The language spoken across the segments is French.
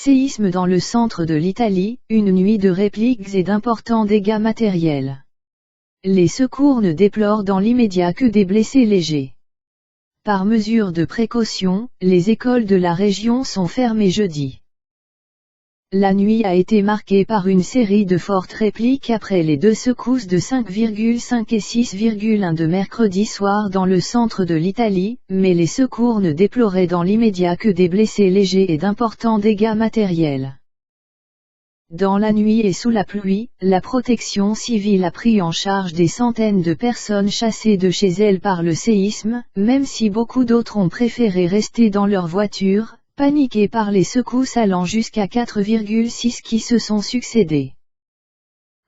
Séisme dans le centre de l'Italie, une nuit de répliques et d'importants dégâts matériels. Les secours ne déplorent dans l'immédiat que des blessés légers. Par mesure de précaution, les écoles de la région sont fermées jeudi. La nuit a été marquée par une série de fortes répliques après les deux secousses de 5,5 et 6,1 de mercredi soir dans le centre de l'Italie, mais les secours ne déploraient dans l'immédiat que des blessés légers et d'importants dégâts matériels. Dans la nuit et sous la pluie, la protection civile a pris en charge des centaines de personnes chassées de chez elles par le séisme, même si beaucoup d'autres ont préféré rester dans leur voiture, paniqués par les secousses allant jusqu'à 4,6 qui se sont succédé.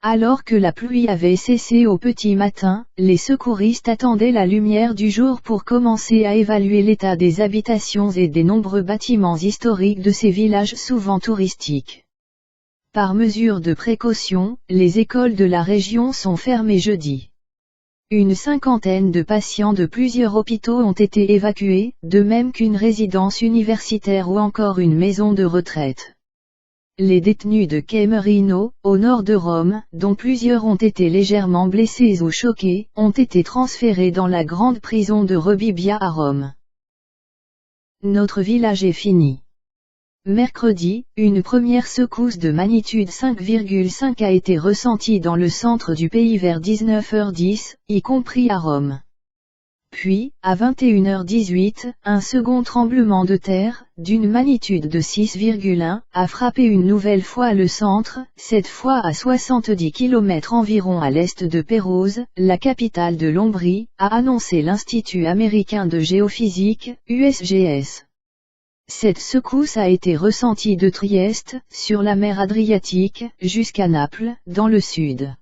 Alors que la pluie avait cessé au petit matin, les secouristes attendaient la lumière du jour pour commencer à évaluer l'état des habitations et des nombreux bâtiments historiques de ces villages souvent touristiques. Par mesure de précaution, les écoles de la région sont fermées jeudi. Une cinquantaine de patients de plusieurs hôpitaux ont été évacués, de même qu'une résidence universitaire ou encore une maison de retraite. Les détenus de Camerino, au nord de Rome, dont plusieurs ont été légèrement blessés ou choqués, ont été transférés dans la grande prison de Rebibbia à Rome. Notre village est fini. Mercredi, une première secousse de magnitude 5,5 a été ressentie dans le centre du pays vers 19h10, y compris à Rome. Puis, à 21h18, un second tremblement de terre, d'une magnitude de 6,1, a frappé une nouvelle fois le centre, cette fois à 70 km environ à l'est de Pérouse, la capitale de l'Ombrie, a annoncé l'Institut américain de géophysique, USGS. Cette secousse a été ressentie de Trieste, sur la mer Adriatique, jusqu'à Naples, dans le sud.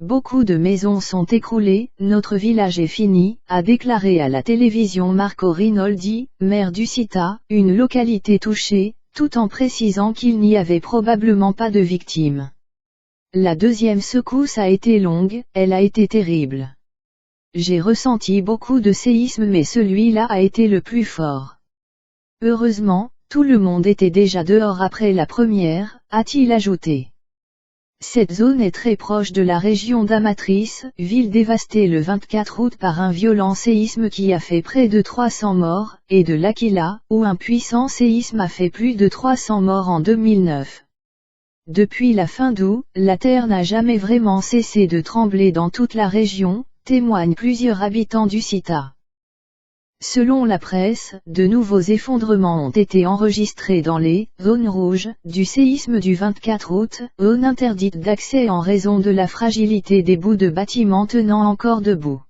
Beaucoup de maisons sont écroulées, notre village est fini, a déclaré à la télévision Marco Rinaldi, maire d'Ucita, une localité touchée, tout en précisant qu'il n'y avait probablement pas de victimes. La deuxième secousse a été longue, elle a été terrible. J'ai ressenti beaucoup de séismes mais celui-là a été le plus fort. Heureusement, tout le monde était déjà dehors après la première, a-t-il ajouté. Cette zone est très proche de la région d'Amatrice, ville dévastée le 24 août par un violent séisme qui a fait près de 300 morts, et de l'Aquila, où un puissant séisme a fait plus de 300 morts en 2009. Depuis la fin d'août, la terre n'a jamais vraiment cessé de trembler dans toute la région, témoignent plusieurs habitants d'Ucita. Selon la presse, de nouveaux effondrements ont été enregistrés dans les zones rouges du séisme du 24 août, zones interdites d'accès en raison de la fragilité des bouts de bâtiments tenant encore debout.